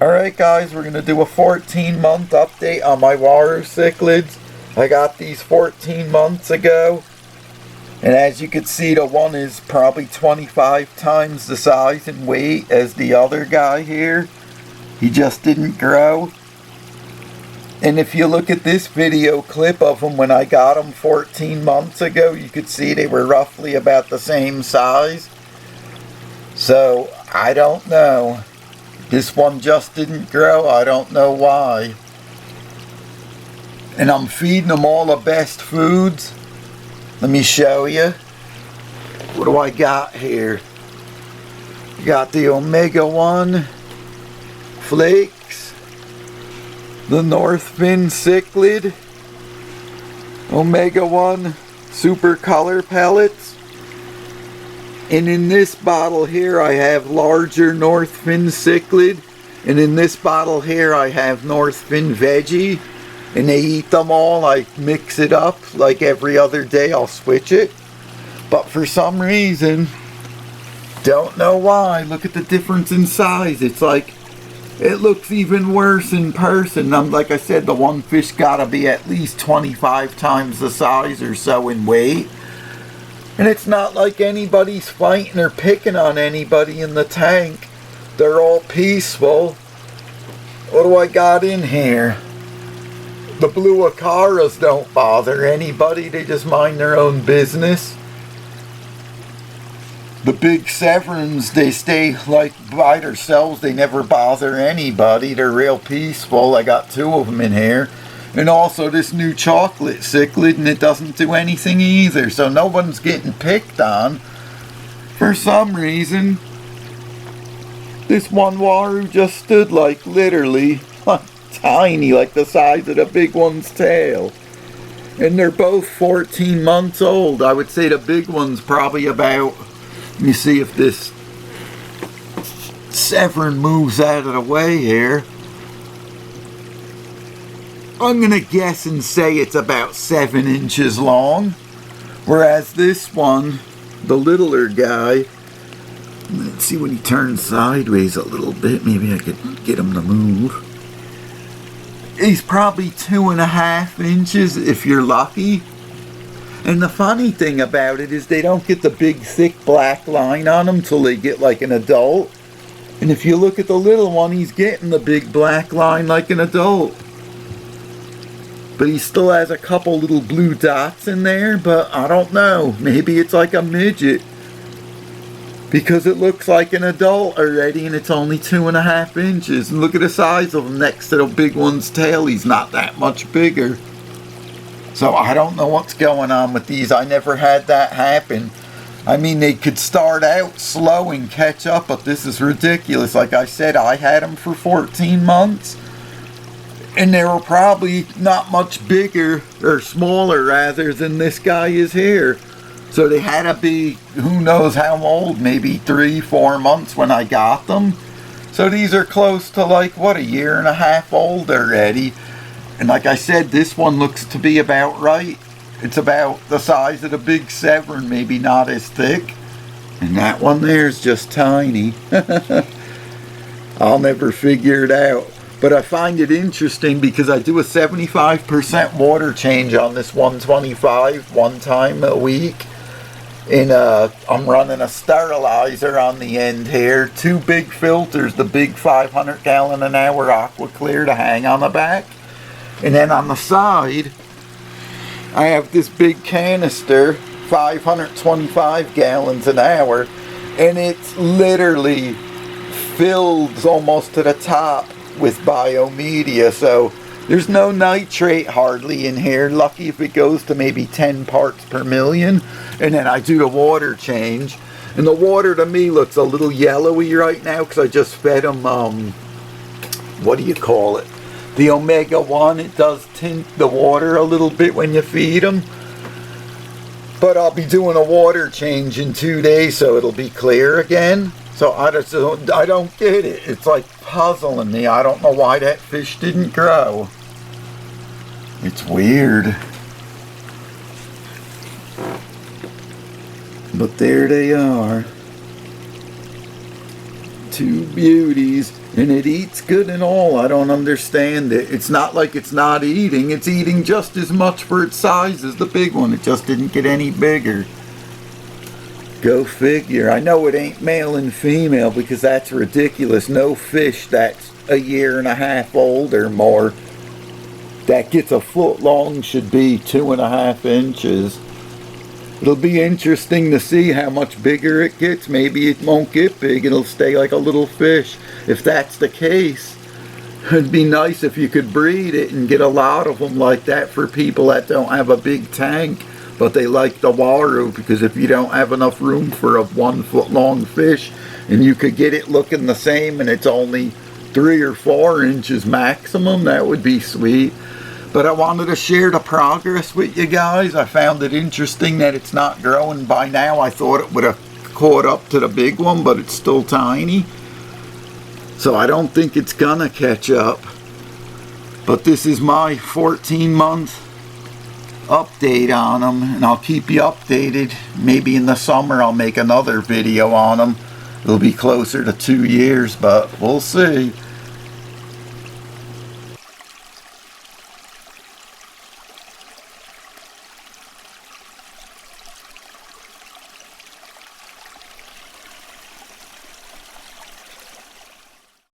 Alright guys, we're going to do a 14-month update on my Uaru cichlids. I got these 14 months ago. And as you can see, the one is probably 25 times the size and weight as the other guy here. He just didn't grow. And if you look at this video clip of them when I got them 14 months ago, you could see they were roughly about the same size. So, I don't know. This one just didn't grow. I don't know why. And I'm feeding them all the best foods. Let me show you. What do I got here? Got the Omega-1 flakes. The North Fin Cichlid Omega-1 Super Color Pellets. And in this bottle here I have larger North Fin Cichlid. And in this bottle here I have North Fin Veggie. And they eat them all. I mix it up like every other day. I'll switch it. But for some reason, don't know why. Look at the difference in size. It's like, it looks even worse in person. Like I said, the one fish gotta be at least 25 times the size or so in weight. And it's not like anybody's fighting or picking on anybody in the tank. They're all peaceful. What do I got in here? The blue Acaras don't bother anybody. They just mind their own business. The big Severins, they stay like by themselves. They never bother anybody. They're real peaceful. I got 2 of them in here. And also this new chocolate cichlid, and it doesn't do anything either. So no one's getting picked on. For some reason, this one Uaru just stood like literally tiny, like the size of the big one's tail. And they're both 14 months old. I would say the big one's probably about, let me see if this Severin moves out of the way here. I'm going to guess and say it's about 7 inches long. Whereas this one, the littler guy, let's see when he turns sideways a little bit. Maybe I could get him to move. He's probably 2.5 inches if you're lucky. And the funny thing about it is they don't get the big thick black line on them till they get like an adult. And if you look at the little one, he's getting the big black line like an adult. But he still has a couple little blue dots in there, but I don't know. Maybe it's like a midget. Because it looks like an adult already and it's only 2.5 inches. And look at the size of him next to the big one's tail. He's not that much bigger. So I don't know what's going on with these. I never had that happen. I mean, they could start out slow and catch up, but this is ridiculous. Like I said, I had them for 14 months. And they were probably not much bigger, or smaller rather, than this guy is here. So they had to be, who knows how old, maybe 3-4 months when I got them. So these are close to like, what, 1.5 years old already. And like I said, this one looks to be about right. It's about the size of the big Severin, maybe not as thick. And that one there is just tiny. I'll never figure it out. But I find it interesting because I do a 75% water change on this 125 one time a week. And I'm running a sterilizer on the end here. 2 big filters, the big 500 gallon an hour aqua clear to hang on the back. And then on the side, I have this big canister, 525 gallons an hour. And it's literally filled almost to the top with biomedia, so there's no nitrate hardly in here. Lucky if it goes to maybe 10 parts per million. And then I do the water change, and the water to me looks a little yellowy right now because I just fed them what do you call it, the Omega-1. It does tint the water a little bit when you feed them, but I'll be doing a water change in 2 days, so it'll be clear again. So I don't get it. It's like puzzling me. I don't know why that fish didn't grow. It's weird. But there they are. 2 beauties. And it eats good and all. I don't understand it. It's not like it's not eating. It's eating just as much for its size as the big one. It just didn't get any bigger. Go figure. I know it ain't male and female because that's ridiculous. No fish that's a year and a half old or more that gets a foot long should be 2.5 inches. It'll be interesting to see how much bigger it gets. Maybe it won't get big. It'll stay like a little fish. If that's the case, it'd be nice if you could breed it and get a lot of them like that for people that don't have a big tank, but they like the Uaru, because if you don't have enough room for a 1 foot long fish and you could get it looking the same and it's only 3 or 4 inches maximum, that would be sweet. But I wanted to share the progress with you guys. I found it interesting that it's not growing by now. I thought it would have caught up to the big one, but it's still tiny. So I don't think it's gonna catch up. But this is my 14-month update on them, and I'll keep you updated. Maybe in the summer I'll make another video on them. It'll be closer to 2 years, but we'll see.